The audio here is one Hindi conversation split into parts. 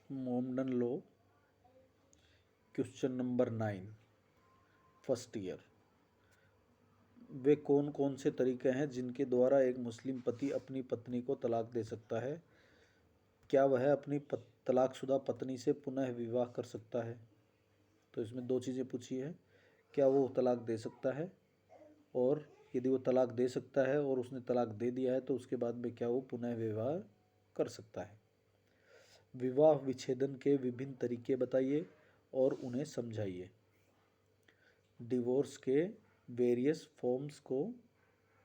मोमडन law, question number 9, first year. वे कौन कौन से तरीके हैं जिनके द्वारा एक मुस्लिम पति अपनी पत्नी को तलाक दे सकता है? क्या वह अपनी तलाकशुदा पत्नी से पुनः विवाह कर सकता है? तो इसमें दो चीज़ें पूछी है, क्या वो तलाक दे सकता है, और यदि वो तलाक दे सकता है और उसने तलाक दे दिया है तो उसके बाद में क्या वो पुनः विवाह कर सकता है? विवाह विच्छेदन के विभिन्न तरीके बताइए और उन्हें समझाइए। डिवोर्स के वेरियस फॉर्म्स को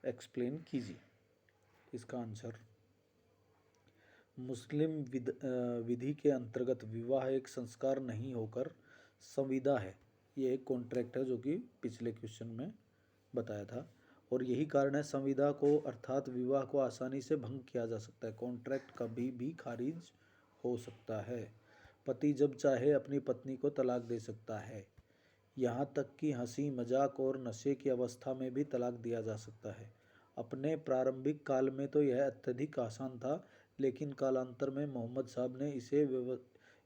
एक्सप्लेन कीजिए। इसका आंसर, मुस्लिम विधि के अंतर्गत विवाह एक संस्कार नहीं होकर संविदा है। ये एक कॉन्ट्रैक्ट है जो कि पिछले क्वेश्चन में बताया था, और यही कारण है संविदा को अर्थात विवाह को आसानी से भंग किया जा सकता है। कॉन्ट्रैक्ट कभी भी खारिज हो सकता है। पति जब चाहे अपनी पत्नी को तलाक दे सकता है। यहाँ तक कि हंसी मजाक और नशे की अवस्था में भी तलाक दिया जा सकता है। अपने प्रारंभिक काल में तो यह अत्यधिक आसान था, लेकिन कालांतर में मोहम्मद साहब ने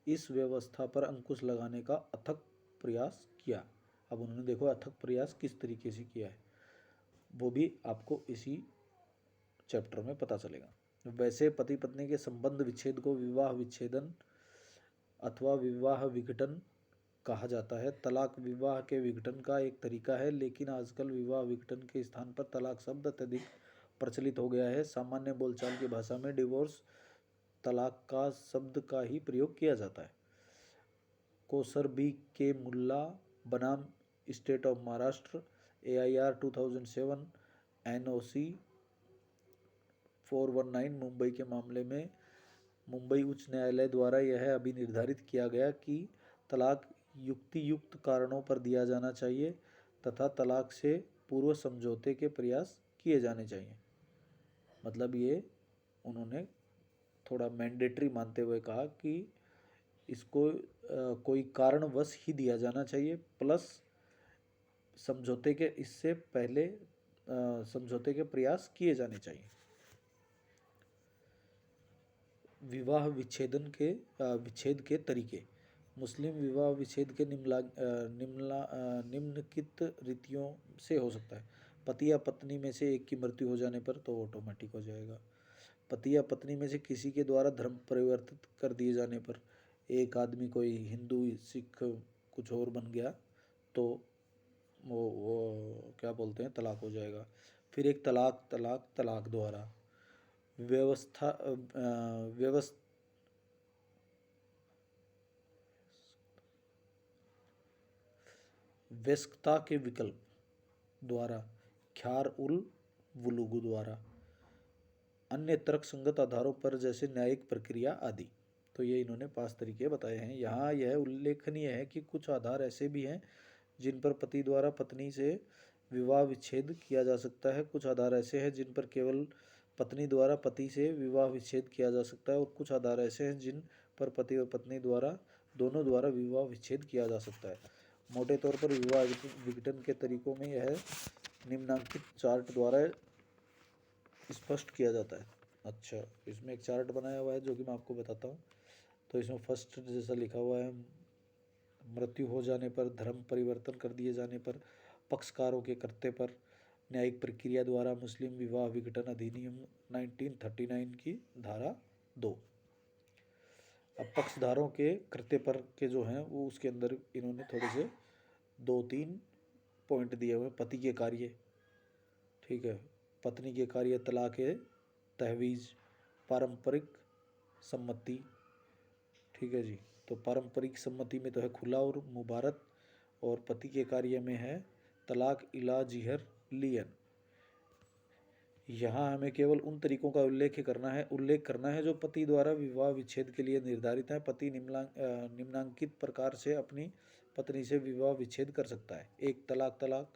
इस व्यवस्था पर अंकुश लगाने का अथक प्रयास किया। अब उन्होंने देखो अथक प्रयास किस तरीके से किया है, वो भी आपको इसी चैप्टर में पता चलेगा। वैसे पति पत्नी के संबंध विच्छेद को विवाह विच्छेदन अथवा विवाह विघटन कहा जाता है। तलाक विवाह के विघटन का एक तरीका है, लेकिन आजकल विवाह विघटन के स्थान पर तलाक शब्द अत्यधिक प्रचलित हो गया है। सामान्य बोलचाल की भाषा में डिवोर्स तलाक का शब्द का ही प्रयोग किया जाता है। कोसर बी के मुल्ला बनाम state of Maharashtra, AIR 2007, NOC 419 Mumbai के मामले में मुंबई उच्च न्यायालय द्वारा यह अभी निर्धारित किया गया कि तलाक युक्तियुक्त कारणों पर दिया जाना चाहिए तथा तलाक से पूर्व समझौते के प्रयास किए जाने चाहिए। मतलब ये उन्होंने थोड़ा मैंडेटरी मानते हुए कहा कि इसको कोई कारणवश ही दिया जाना चाहिए, प्लस समझौते के इससे पहले समझौते के प्रयास किए जाने चाहिए। विवाह विच्छेद के तरीके। मुस्लिम विवाह विच्छेद के निम्नलिखित रीतियों से हो सकता है। पति या पत्नी में से एक की मृत्यु हो जाने पर तो ऑटोमेटिक हो जाएगा। पति या पत्नी में से किसी के द्वारा धर्म परिवर्तित कर दिए जाने पर, एक आदमी कोई हिंदू सिख कुछ और बन गया तो वो क्या बोलते हैं, तलाक हो जाएगा। फिर एक तलाक द्वारा व्यवस्था व्यस्कता के विकल्प द्वारा, ख्यार उल वुलूग द्वारा, अन्य तर्कसंगत आधारों पर जैसे न्यायिक प्रक्रिया आदि। तो ये इन्होंने 5 तरीके बताए हैं। यहाँ यह उल्लेखनीय है कि कुछ आधार ऐसे भी हैं जिन पर पति द्वारा पत्नी से विवाह विच्छेद किया जा सकता है। कुछ आधार ऐसे हैं जिन पर केवल पत्नी द्वारा पति से विवाह विच्छेद किया जा सकता है, और कुछ आधार ऐसे हैं जिन पर पति और पत्नी द्वारा दोनों द्वारा विवाह विच्छेद किया जा सकता है। मोटे तौर पर विवाह विघटन के तरीकों में यह निम्नांकित चार्ट द्वारा स्पष्ट किया जाता है। अच्छा, इसमें एक चार्ट बनाया हुआ है जो कि मैं आपको बताता हूँ। तो इसमें फर्स्ट जैसा लिखा हुआ है, मृत्यु हो जाने पर, धर्म परिवर्तन कर दिए जाने पर, पक्षकारों के कर्तव्य पर, न्यायिक प्रक्रिया द्वारा, मुस्लिम विवाह विघटन अधिनियम 1939 की धारा 2। अब पक्षधारों के कर्तव्य पर के जो हैं वो उसके अंदर इन्होंने थोड़े से 2-3 पॉइंट दिए हुए। पति के कार्य, ठीक है, पत्नी के कार्य, तलाक है, तहवीज़, पारंपरिक सम्मति, ठीक है जी। तो पारंपरिक सम्मति में तो है खुला और मुबारक, और पति के कार्य में है तलाक इला जिहर लियन। यहाँ हमें केवल उन तरीकों का उल्लेख करना है जो पति द्वारा विवाह विच्छेद के लिए निर्धारित हैं। पति निम्नांकित प्रकार से अपनी पत्नी से विवाह विच्छेद कर सकता है। एक, तलाक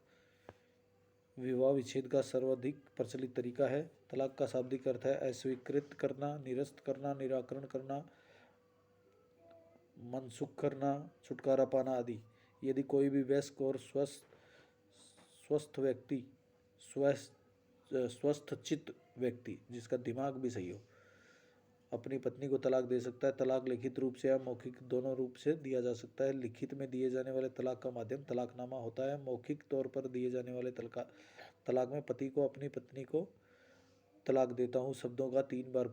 विवाह विच्छेद का सर्वाधिक प्रचलित तरीका है। तलाक का शाब्दिक अर्थ है अस्वीकृत करना, निरस्त करना, निराकरण करना, मनसुख करना, छुटकारा पाना आदि। यदि कोई भी वयस्क और स्वस्थ चित्त व्यक्ति जिसका दिमाग भी सही हो, अपनी पत्नी को तलाक दे सकता है। तलाक लिखित रूप से या मौखिक दोनों रूप से दिया जा सकता है। लिखित में दिए जाने वाले तलाक का माध्यम तलाकनामा होता है। मौखिक तौर पर दिए जाने वाले तलाक में पति को अपनी पत्नी को तलाक देता हूँ शब्दों का 3 बार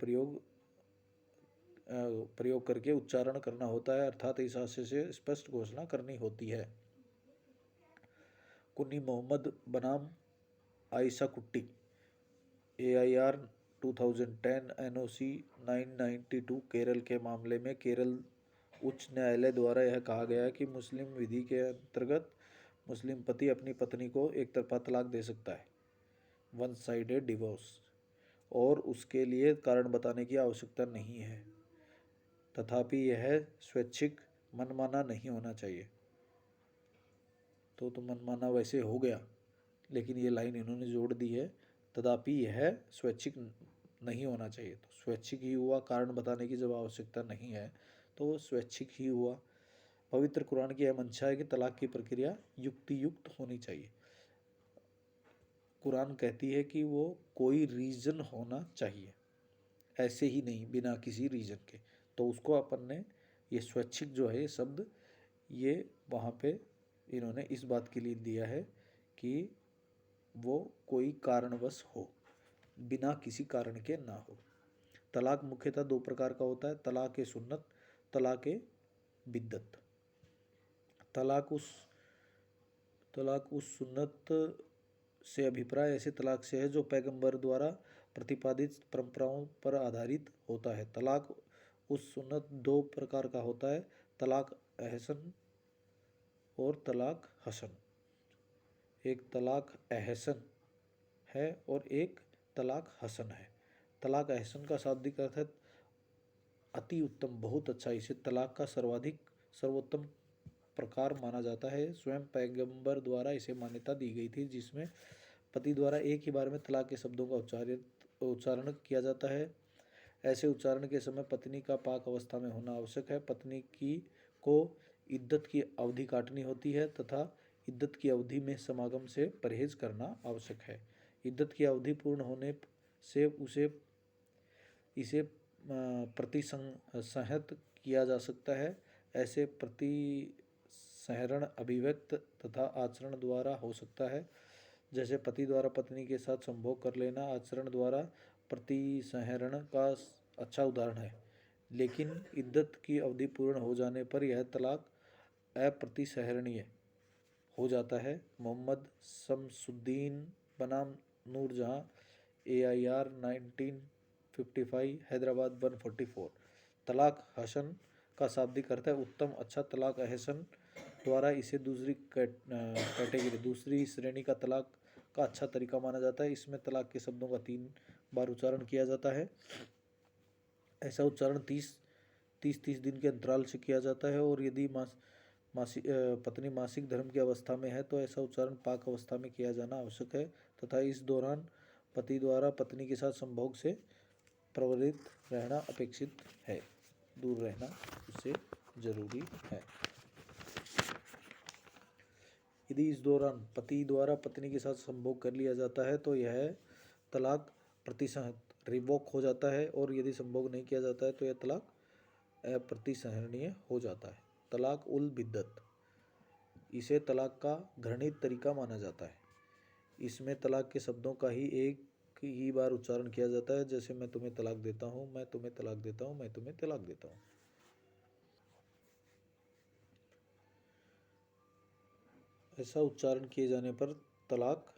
प्रयोग करके उच्चारण करना होता है, अर्थात इस आशय से स्पष्ट घोषणा करनी होती है। कुन्नी मोहम्मद बनाम आयशा कुट्टी, AIR 2010 NOC 992 केरल के मामले में केरल उच्च न्यायालय द्वारा यह कहा गया कि मुस्लिम विधि के अंतर्गत मुस्लिम पति अपनी पत्नी को एक तरफा तलाक दे सकता है, वन साइडेड डिवोर्स, और उसके लिए कारण बताने की आवश्यकता नहीं है। तथापि यह स्वैच्छिक मनमाना नहीं होना चाहिए। तो मनमाना वैसे हो गया, लेकिन ये लाइन इन्होंने जोड़ दी है, तथापि यह स्वैच्छिक नहीं होना चाहिए। तो स्वैच्छिक ही हुआ, कारण बताने की जब आवश्यकता नहीं है तो वो स्वैच्छिक ही हुआ। पवित्र कुरान की यह मंशा है कि तलाक की प्रक्रिया युक्तियुक्त होनी चाहिए। कुरान कहती है कि वो कोई रीज़न होना चाहिए, ऐसे ही नहीं बिना किसी रीज़न के। तो उसको अपन ने ये स्वैच्छिक जो है ये शब्द ये वहाँ पे इन्होंने इस बात के लिए दिया है कि वो कोई कारणवश हो, बिना किसी कारण के ना हो। तलाक मुख्यतः 2 प्रकार का होता है, तलाक ए सुन्नत, तलाक ए बिद्दत। तलाक उस सुन्नत से अभिप्राय ऐसे तलाक से है जो पैगंबर द्वारा प्रतिपादित परंपराओं पर आधारित होता है। तलाक उस सुन्नत 2 प्रकार का होता है, तलाक अहसन और तलाक हसन। एक तलाक अहसन है और एक तलाक हसन है। तलाक अहसन का शाब्दिक अर्थ है अति उत्तम, बहुत अच्छा। इसे तलाक का सर्वोत्तम प्रकार माना जाता है। स्वयं पैगंबर द्वारा इसे मान्यता दी गई थी, जिसमें पति द्वारा एक ही बार में तलाक के शब्दों का उच्चारण किया जाता है। ऐसे उच्चारण के समय पत्नी का पाक अवस्था में होना आवश्यक है। पत्नी को इद्दत की अवधि काटनी होती है तथा इद्दत की अवधि में समागम से परहेज करना आवश्यक है। इद्दत की अवधि पूर्ण होने से इसे प्रतिसंहत किया जा सकता है। ऐसे प्रतिसंहरण अभिव्यक्त तथा आचरण द्वारा हो सकता है, जैसे पति द्वारा पत्नी के साथ संभोग कर लेना आचरण द्वारा प्रतिसंहरण का अच्छा उदाहरण है। लेकिन इद्दत की अवधि पूर्ण हो जाने पर यह तलाक अप्रतिसंहरणीय हो जाता है। मोहम्मद शमसुद्दीन बनाम नूरजहां, AIR 1955 हैदराबाद 144। तलाक हसन का शाब्दिक अर्थ है उत्तम, अच्छा। तलाक अहसन द्वारा इसे दूसरी श्रेणी का तलाक का अच्छा तरीका माना जाता है। इसमें तलाक के शब्दों का 3 बार उच्चारण किया जाता है। ऐसा उच्चारण 30 दिन के अंतराल से किया जाता है, और यदि पत्नी मासिक धर्म की अवस्था में है तो ऐसा उच्चारण पाक अवस्था में किया जाना आवश्यक है तथा इस दौरान पति द्वारा पत्नी के साथ संभोग से प्रवृत्त रहना अपेक्षित है, दूर रहना उससे जरूरी है। यदि इस दौरान पति द्वारा पत्नी के साथ संभोग कर लिया जाता है तो यह तलाक प्रतिसंहत रिवोक हो जाता है, और यदि संभोग नहीं किया जाता है तो यह तलाक अप्रतिसंहरणीय हो जाता है। तलाक उल बिद्दत, इसे तलाक का घृणित तरीका माना जाता है। इसमें तलाक के शब्दों का ही एक ही बार उच्चारण किया जाता है, जैसे मैं तुम्हें तलाक देता हूँ, मैं तुम्हें तलाक देता हूँ, मैं तुम्हें तलाक देता हूँ। ऐसा उच्चारण किए जाने पर तलाक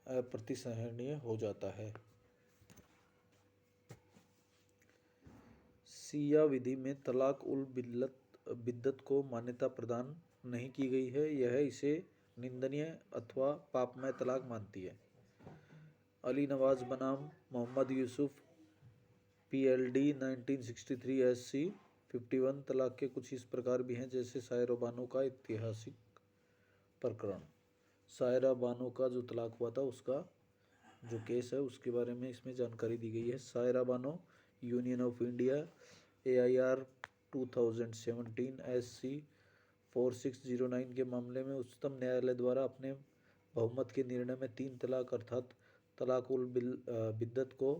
अप्रतिसंहरणीय हो जाता है। शिया विधि में तलाक उल बिद्दत को मान्यता प्रदान नहीं की गई है। यह इसे निंदनीय अथवा पापमय तलाक मानती है। अली नवाज बनाम मोहम्मद यूसुफ, PLD 1963 SC 51। तलाक के कुछ इस प्रकार भी हैं, जैसे सायरा बानो का ऐतिहासिक प्रकरण। सायरा बानो का जो तलाक हुआ था उसका जो केस है उसके बारे में इसमें जानकारी दी गई है। Saira Bano, union of India, AIR 2017 SC 4609 के मामले में उच्चतम न्यायालय द्वारा अपने बहुमत के निर्णय में 3 तलाक अर्थात तलाक उल बिद्दत को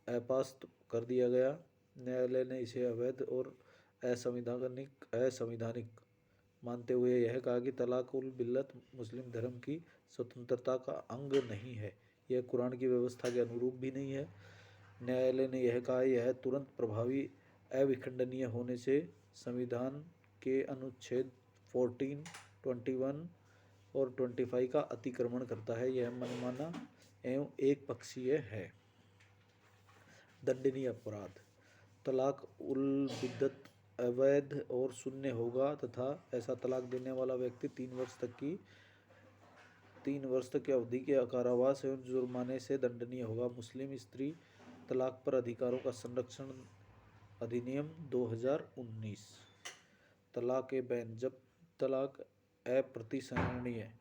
अपास्त कर दिया गया। न्यायालय ने इसे अवैध और असंवैधानिक मानते हुए यह कहा कि तलाक उल बिल्लत मुस्लिम धर्म की स्वतंत्रता का अंग नहीं है, यह कुरान की व्यवस्था के अनुरूप भी नहीं है। न्यायालय ने यह कहा यह तुरंत प्रभावी अविखंडनीय होने से संविधान के अनुच्छेद 14, 21 और 25 का अतिक्रमण करता है। यह मनमाना एवं एक पक्षीय है। दंडनीय अपराध। तलाक उल बिद्दत अवैध और शून्य होगा तथा ऐसा तलाक देने वाला व्यक्ति 3 वर्ष तक की अवधि के कारावास एवं जुर्माने से दंडनीय होगा। मुस्लिम स्त्री तलाक पर अधिकारों का संरक्षण अधिनियम 2019। तलाक ए बैन। जब तलाक अप्रतिसंहरणीय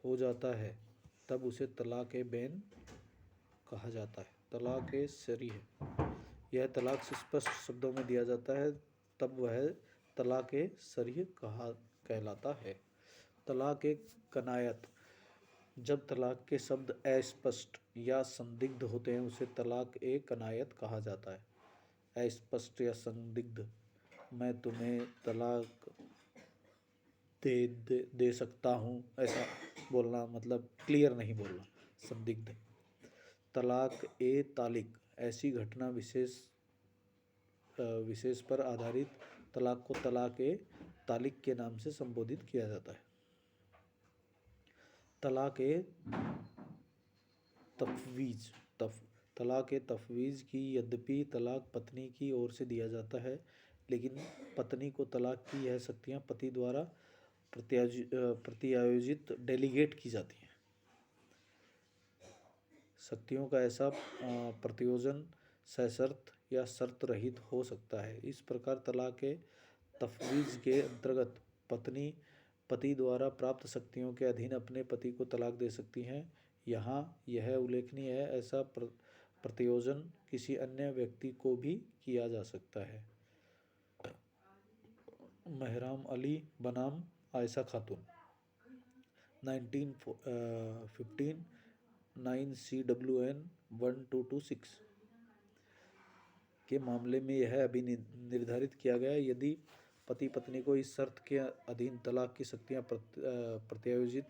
हो जाता है तब उसे तलाक ए बैन कहा जाता है। तलाक ए सरीह। यह तलाक स्पष्ट शब्दों में दिया जाता है तब वह तलाक ए सरीह कहलाता है। तलाक ए कनायत। जब तलाक के शब्द अस्पष्ट या संदिग्ध होते हैं उसे तलाक ए कनायत कहा जाता है। अस्पष्ट या संदिग्ध, मैं तुम्हें तलाक दे सकता हूँ, ऐसा बोलना मतलब क्लियर नहीं बोलना, संदिग्ध। तलाक ए तालिक। ऐसी घटना विशेष पर आधारित तलाक को तलाक ए तालिक के नाम से संबोधित किया जाता है। तलाक ए तफवीज। तलाक ए तफवीज की यद्यपि तलाक पत्नी की ओर से दिया जाता है लेकिन पत्नी को तलाक की यह शक्तियाँ पति द्वारा प्रत्यायोजित डेलीगेट की जाती हैं। शक्तियों का ऐसा प्रत्योजन सशर्त या शर्त रहित हो सकता है। इस प्रकार तलाक ए तफवीज के अंतर्गत पत्नी पति द्वारा प्राप्त शक्तियों के अधीन अपने पति को तलाक दे सकती हैं। यहाँ यह उल्लेखनीय है ऐसा प्रत्योजन किसी अन्य व्यक्ति को भी किया जा सकता है। महराम अली बनाम आयशा खातून 1915 9 CWN 1226 के मामले में यह अभी निर्धारित किया गया यदि पति पत्नी को इस शर्त के अधीन तलाक की शक्तियाँ प्रत्यायोजित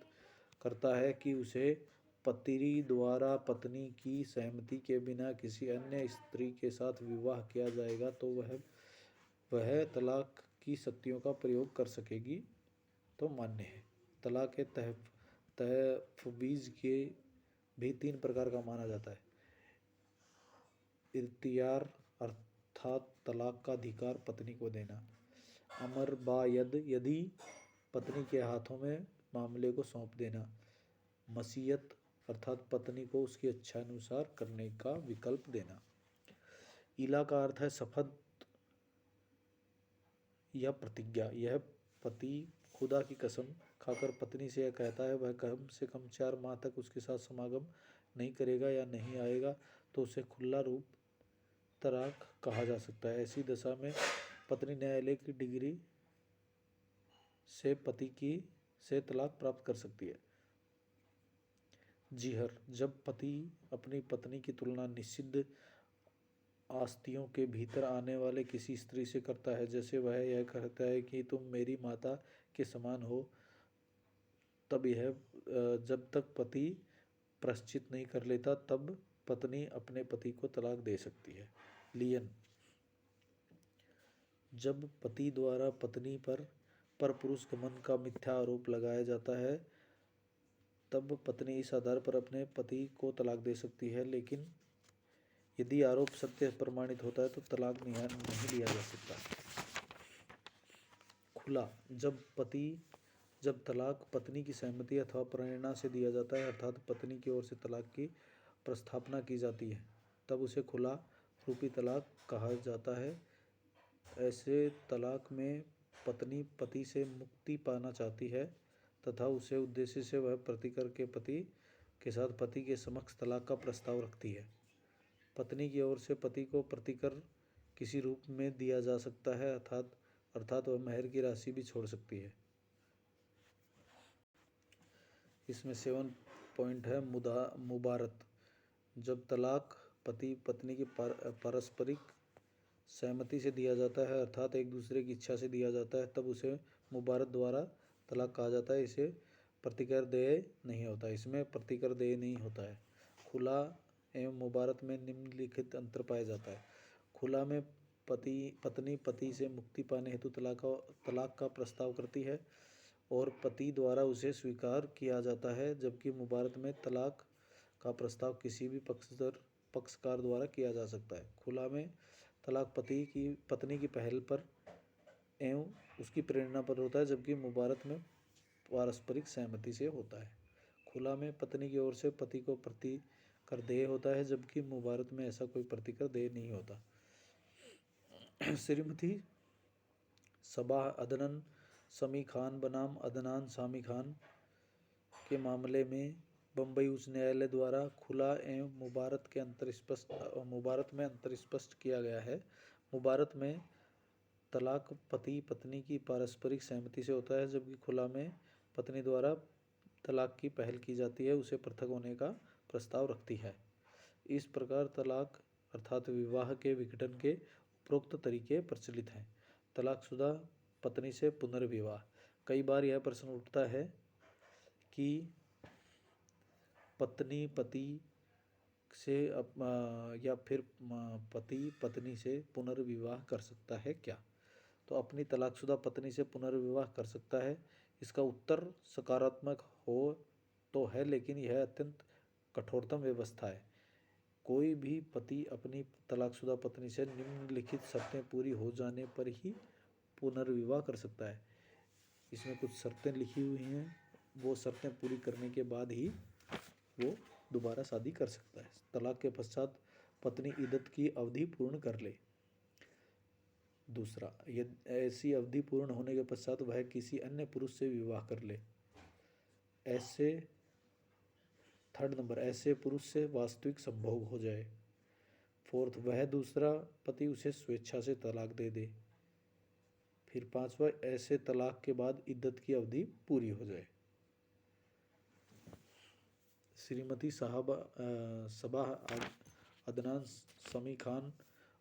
करता है कि उसे पति द्वारा पत्नी की सहमति के बिना किसी अन्य स्त्री के साथ विवाह किया जाएगा तो वह तलाक की शक्तियों का प्रयोग कर सकेगी तो मान्य है। तलाक के तहफ़वीज़ के भी 3 प्रकार का माना जाता है। इख्तियार अर्थात तलाक का अधिकार पत्नी को देना। अमर बायद यदि पत्नी के हाथों में मामले को सौंप देना। मसीयत अर्थात पत्नी को उसकी इच्छानुसार करने का विकल्प देना। इला का अर्थ है शपथ या प्रतिज्ञा। यह पति खुदा की कसम खाकर पत्नी से यह कहता है वह कम से कम 4 माह तक उसके साथ समागम नहीं करेगा या नहीं आएगा तो उसे खुला रूप तलाक कहा जा सकता है। ऐसी दशा में पत्नी न्यायालय की डिग्री से पति से तलाक प्राप्त कर सकती है। जीहर। जब पति अपनी पत्नी की तुलना निषिद्ध आस्तियों के भीतर आने वाले किसी स्त्री से करता है जैसे वह यह कहता है कि तुम मेरी माता के समान हो, तब यह जब तक पति प्रायश्चित नहीं कर लेता तब पत्नी अपने पति को तलाक दे सकती है। लियन। जब पति द्वारा पत्नी पर परपुरुष गमन का मिथ्या आरोप लगाया जाता है तब पत्नी इस आधार पर अपने पति को तलाक दे सकती है लेकिन यदि आरोप सत्य प्रमाणित होता है तो तलाक नहीं लिया जा सकता। खुला। जब तलाक पत्नी की सहमति अथवा प्रेरणा से दिया जाता है अर्थात पत्नी की ओर से तलाक की प्रस्तावना की जाती है तब उसे खुला रूपी तलाक कहा जाता है। ऐसे तलाक में पत्नी पति से मुक्ति पाना चाहती है तथा उसे उद्देश्य से वह प्रतिकर के पति के साथ पति के समक्ष तलाक का प्रस्ताव रखती है। पत्नी की ओर से पति को प्रतिकर किसी रूप में दिया जा सकता है अर्थात वह मेहर की राशि भी छोड़ सकती है। इसमें 7 पॉइंट है मुबारत। जब तलाक पति पत्नी की पारस्परिक सहमति से दिया जाता है अर्थात एक दूसरे की इच्छा से दिया जाता है तब उसे मुबारत द्वारा तलाक कहा जाता है। इसे प्रतिकर देय नहीं होता, इसमें प्रतिकर देय नहीं होता है। खुला एवं मुबारत में निम्नलिखित अंतर पाया जाता है। खुला में पत्नी पति से मुक्ति पाने हेतु तलाक का प्रस्ताव करती है और पति द्वारा उसे स्वीकार किया जाता है, जबकि मुबारत में तलाक का प्रस्ताव किसी भी पक्षकार द्वारा किया जा सकता है। खुला में तलाक पत्नी की पहल पर एवं उसकी प्रेरणा पर होता है, जबकि मुबारत में पारस्परिक सहमति से होता है। खुला में पत्नी की ओर से पति को प्रतिकर देय होता है, जबकि मुबारत में ऐसा कोई प्रतिकर देय नहीं होता। श्रीमती सबाह अदनन समी खान बनाम अदनान सामी खान के मामले में बम्बई उच्च न्यायालय द्वारा खुला एवं मुबारत में अंतर स्पष्ट किया गया है। मुबारत में तलाक पति पत्नी की पारस्परिक सहमति से होता है, जबकि खुला में पत्नी द्वारा तलाक की पहल की जाती है, उसे पृथक होने का प्रस्ताव रखती है। इस प्रकार तलाक अर्थात विवाह के विघटन के उपरोक्त तरीके प्रचलित हैं। तलाकशुदा पत्नी से पुनर्विवाह। कई बार यह प्रश्न उठता है कि पत्नी पति से या फिर पति पत्नी से पुनर्विवाह कर सकता है क्या? तो अपनी तलाकशुदा पत्नी से पुनर्विवाह कर सकता है। इसका उत्तर सकारात्मक हो तो है, लेकिन यह अत्यंत कठोरतम व्यवस्था है। कोई भी पति अपनी तलाकशुदा पत्नी से निम्नलिखित शर्तें पूरी हो जाने पर ही पुनर्विवाह कर सकता है। इसमें कुछ शर्तें लिखी हुई हैं, वो शर्तें पूरी करने के बाद ही वो दोबारा शादी कर सकता है। तलाक के पश्चात पत्नी इद्दत की अवधि पूर्ण कर ले। दूसरा, यदि ऐसी अवधि पूर्ण होने के पश्चात वह किसी अन्य पुरुष से विवाह कर ले। थर्ड नंबर, ऐसे पुरुष से वास्तविक संभोग हो जाए। फोर्थ, वह दूसरा पति उसे स्वेच्छा से तलाक दे दे। फिर पांचवा, ऐसे तलाक के बाद इद्दत की अवधि पूरी हो जाए। श्रीमती सबाह अदनान समी खान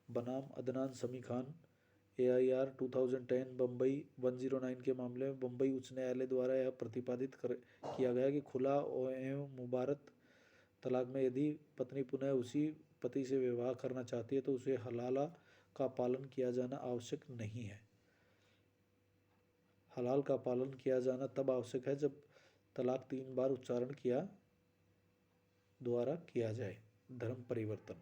बनाम अदनान समी खान AIR 2010 बम्बई 109 के मामले में बम्बई उच्च न्यायालय द्वारा यह प्रतिपादित किया गया कि खुला एवं मुबारत तलाक में यदि पत्नी पुनः उसी पति से विवाह करना चाहती है तो उसे हलाला का पालन किया जाना आवश्यक नहीं है। हलाल का पालन किया जाना तब आवश्यक है जब तलाक 3 बार उच्चारण द्वारा किया जाए। धर्म परिवर्तन।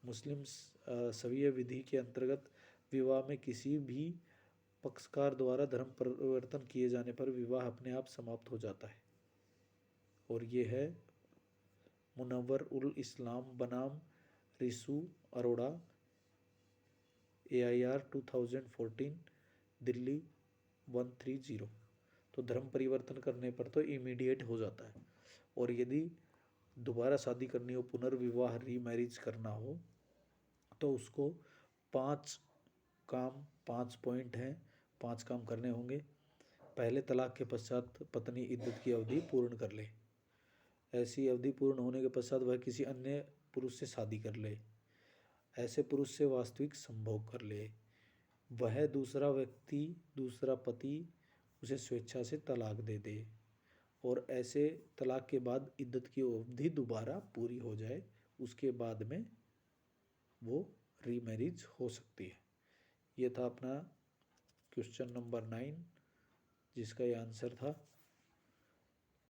मुस्लिम शरीय विधि के अंतर्गत विवाह में किसी भी पक्षकार द्वारा धर्म परिवर्तन किए जाने पर विवाह अपने आप समाप्त हो जाता है। और ये है मुनव्वर उल इस्लाम बनाम रिसू अरोड़ा AIR 2014 दिल्ली 130। तो धर्म परिवर्तन करने पर तो इमीडिएट हो जाता है, और यदि दोबारा शादी करनी हो, पुनर्विवाह रीमैरिज करना हो, तो उसको 5 पॉइंट हैं, 5 काम करने होंगे। पहले तलाक के पश्चात पत्नी इद्दत की अवधि पूर्ण कर ले। ऐसी अवधि पूर्ण होने के पश्चात वह किसी अन्य पुरुष से शादी कर ले। ऐसे पुरुष से वास्तविक संभोग कर ले। वह दूसरा पति उसे स्वेच्छा से तलाक दे दे, और ऐसे तलाक के बाद इद्दत की अवधि दोबारा पूरी हो जाए, उसके बाद में वो रीमैरिज हो सकती है। ये था अपना क्वेश्चन नंबर 9, जिसका ये आंसर था